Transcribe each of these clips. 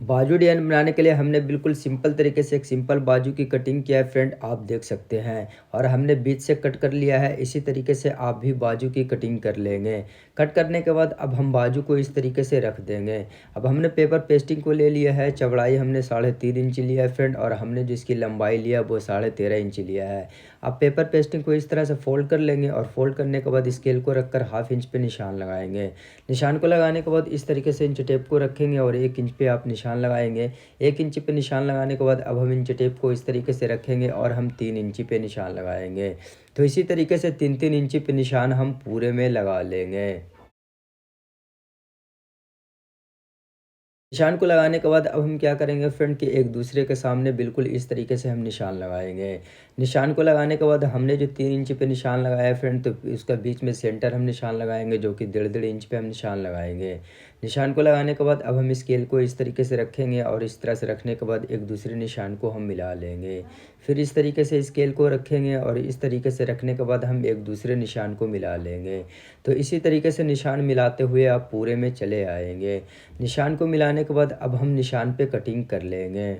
बाजू डिज़ाइन बनाने के लिए हमने बिल्कुल सिंपल तरीके से एक सिंपल बाजू की कटिंग किया है फ्रेंड, आप देख सकते हैं। और हमने बीच से कट कर लिया है। इसी तरीके से आप भी बाजू की कटिंग कर लेंगे। कट करने के बाद अब हम बाजू को इस तरीके से रख देंगे। अब हमने पेपर पेस्टिंग को ले लिया है। चौड़ाई हमने 3.5 इंच लिया है फ्रेंड, और हमने जो इसकी लंबाई लिया वो 13.5 इंच लिया है। अब पेपर पेस्टिंग को इस तरह से फोल्ड कर लेंगे, और फोल्ड करने के बाद स्केल को रखकर 1/2 इंच पे निशान लगाएंगे। निशान को लगाने के बाद इस तरीके से इंच टेप को रखेंगे, और 1 इंच पे आप निशान लगाएंगे। 1 इंच पे निशान लगाने के बाद अब हम इंच टेप को इस तरीके से रखेंगे, और हम 3 इंची पे निशान लगाएंगे। तो इसी तरीके से 3-3 इंची पे निशान हम पूरे में लगा लेंगे। निशान को लगाने के बाद अब हम क्या करेंगे फ्रेंड कि एक दूसरे के सामने बिल्कुल इस तरीके से हम निशान लगाएंगे। निशान को लगाने के बाद हमने जो 3 इंच पे निशान लगाया है फ्रेंड, तो उसका बीच में सेंटर हम निशान लगाएंगे, जो कि 1.5-1.5 इंच पे हम निशान लगाएंगे। निशान को लगाने के बाद अब हम स्केल को इस तरीके से रखेंगे, और इस तरह से रखने के बाद एक दूसरे निशान को हम मिला लेंगे। फिर इस तरीके से स्केल को रखेंगे, और इस तरीके से रखने के बाद हम एक दूसरे निशान को मिला लेंगे। तो इसी तरीके से निशान मिलाते हुए आप पूरे में चले आएंगे। निशान को मिलाने के बाद अब हम निशान पे कटिंग कर लेंगे।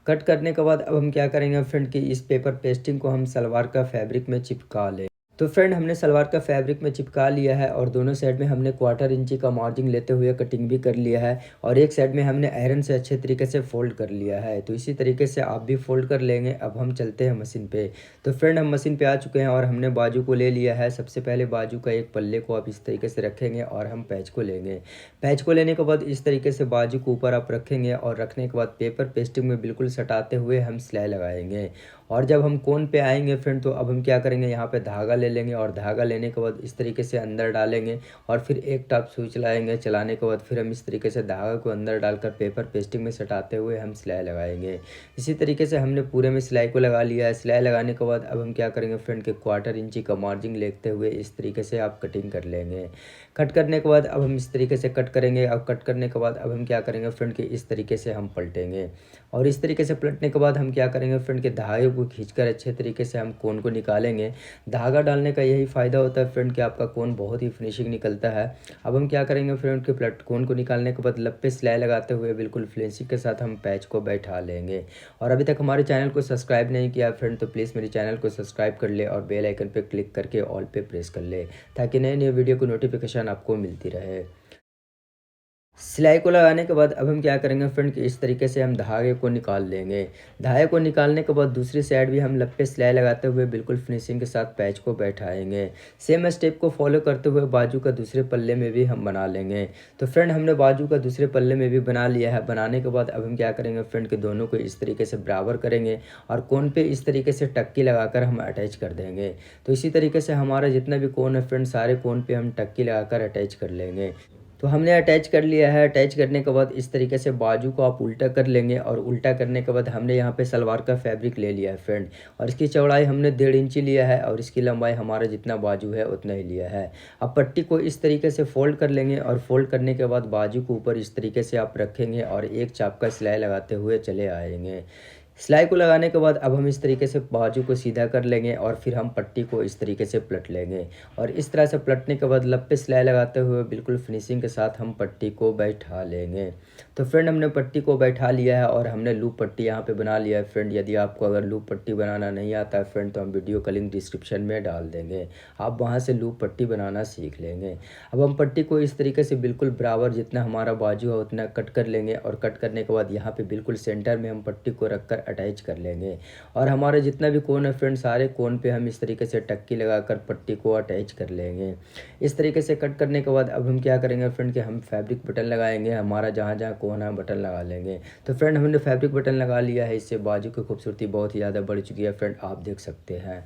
कट करने के बाद अब हम क्या करेंगे फ्रेंड कि इस पेपर पेस्टिंग को हम सलवार का फैब्रिक में चिपका लें। तो फ्रेंड हमने सलवार का फैब्रिक में चिपका लिया है, और दोनों साइड में हमने 1/4 इंची का मार्जिन लेते हुए कटिंग भी कर लिया है, और एक साइड में हमने आयरन से अच्छे तरीके से फोल्ड कर लिया है। तो इसी तरीके से आप भी फोल्ड कर लेंगे। अब हम चलते हैं मशीन पे। तो फ्रेंड हम मशीन पे आ चुके हैं, और हमने बाजू को ले लिया है। सबसे पहले बाजू का एक पल्ले को आप इस तरीके से रखेंगे, और हम पैच को लेंगे। पैच को लेने के बाद इस तरीके से बाजू को ऊपर आप रखेंगे, और रखने के बाद पेपर पेस्टिंग में बिल्कुल सटाते हुए हम सिलाई लगाएंगे। और जब हम कोन पे आएंगे फ्रेंड, तो अब हम क्या करेंगे, यहाँ पे धागा ले लेंगे, और धागा लेने के बाद इस तरीके से अंदर डालेंगे, और फिर एक टाप सुई चलाएंगे। चलाने के बाद फिर हम इस तरीके से धागा को अंदर डालकर पेपर पेस्टिंग में सटाते हुए हम सिलाई लगाएंगे। इसी तरीके से हमने पूरे में सिलाई को लगा लिया है। सिलाई लगाने के बाद अब हम क्या करेंगे फ्रेंड के 1/4 इंची का मार्जिन लेते हुए इस तरीके से आप कटिंग कर लेंगे। कट करने के बाद अब हम इस तरीके से कट करेंगे। अब कट करने के बाद अब हम क्या करेंगे फ्रेंड के इस तरीके से हम पलटेंगे, और इस तरीके से पलटने के बाद हम क्या करेंगे फ्रेंड के धागे को खींचकर अच्छे तरीके से हम कोन को निकालेंगे। धागा डालने का यही फ़ायदा होता है फ्रेंड कि आपका कोन बहुत ही फिनिशिंग निकलता है। अब हम क्या करेंगे फ्रेंड के प्लट कोन को निकालने के बाद लप पे सिलाई लगाते हुए बिल्कुल फिनिशिंग के साथ हम पैच को बैठा लेंगे। और अभी तक हमारे चैनल को सब्सक्राइब नहीं किया फ्रेंड, तो प्लीज़ मेरे चैनल को सब्सक्राइब कर ले, और बेल आइकन पर क्लिक करके ऑल पे प्रेस कर ले, ताकि नए नए वीडियो की नोटिफिकेशन आपको मिलती रहे। सिलाई को लगाने के बाद अब हम क्या करेंगे फ्रेंड कि इस तरीके से हम धागे को निकाल लेंगे। धागे को निकालने के बाद दूसरी साइड भी हम लप पे सिलाई लगाते हुए बिल्कुल फिनिशिंग के साथ पैच को बैठाएंगे। सेम स्टेप को फॉलो करते हुए बाजू का दूसरे पल्ले में भी हम बना लेंगे। तो फ्रेंड हमने बाजू का दूसरे पल्ले में भी बना लिया है। बनाने के बाद अब हम क्या करेंगे फ्रेंड के दोनों को इस तरीके से बराबर करेंगे, और कोन पे इस तरीके से टक्की लगाकर हम अटैच कर देंगे। तो इसी तरीके से हमारा जितना भी कोन है फ्रेंड, सारे कोन पे हम टक्की लगाकर अटैच कर लेंगे। तो हमने अटैच कर लिया है। अटैच करने के बाद इस तरीके से बाजू को आप उल्टा कर लेंगे, और उल्टा करने के बाद हमने यहाँ पे सलवार का फैब्रिक ले लिया है फ्रेंड, और इसकी चौड़ाई हमने 1.5 इंची लिया है, और इसकी लंबाई हमारा जितना बाजू है उतना ही लिया है। अब पट्टी को इस तरीके से फोल्ड कर लेंगे, और फोल्ड करने के बाद बाजू को ऊपर इस तरीके से आप रखेंगे, और एक चाप का सिलाई लगाते हुए चले आएंगे। सिलाई को लगाने के बाद अब हम इस तरीके से बाजू को सीधा कर लेंगे, और फिर हम पट्टी को इस तरीके से पलट लेंगे। और इस तरह से पलटने के बाद लप पे सिलाई लगाते हुए बिल्कुल फिनिशिंग के साथ हम पट्टी को बैठा लेंगे। तो फ्रेंड हमने पट्टी को बैठा लिया है, और हमने लूप पट्टी यहाँ पे बना लिया है फ्रेंड। यदि आपको अगर लूप पट्टी बनाना नहीं आता है फ्रेंड, तो हम वीडियो का लिंक डिस्क्रिप्शन में डाल देंगे, आप वहाँ से लूप पट्टी बनाना सीख लेंगे। अब हम पट्टी को इस तरीके से बिल्कुल बराबर जितना हमारा बाजू है उतना कट कर लेंगे, और कट करने के बाद यहाँ पे बिल्कुल सेंटर में हम पट्टी को रखकर अटैच कर लेंगे। और हमारे जितना भी कोन है फ्रेंड, सारे कोन पे हम इस तरीके से टक्की लगाकर पट्टी को अटैच कर लेंगे। इस तरीके से कट करने के बाद अब हम क्या करेंगे फ्रेंड कि हम फैब्रिक बटन लगाएंगे। हमारा जहाँ जहाँ कोन है बटन लगा लेंगे। तो फ्रेंड हमने फैब्रिक बटन लगा लिया है। इससे बाजू की खूबसूरती बहुत ही ज़्यादा बढ़ चुकी है फ्रेंड, आप देख सकते हैं।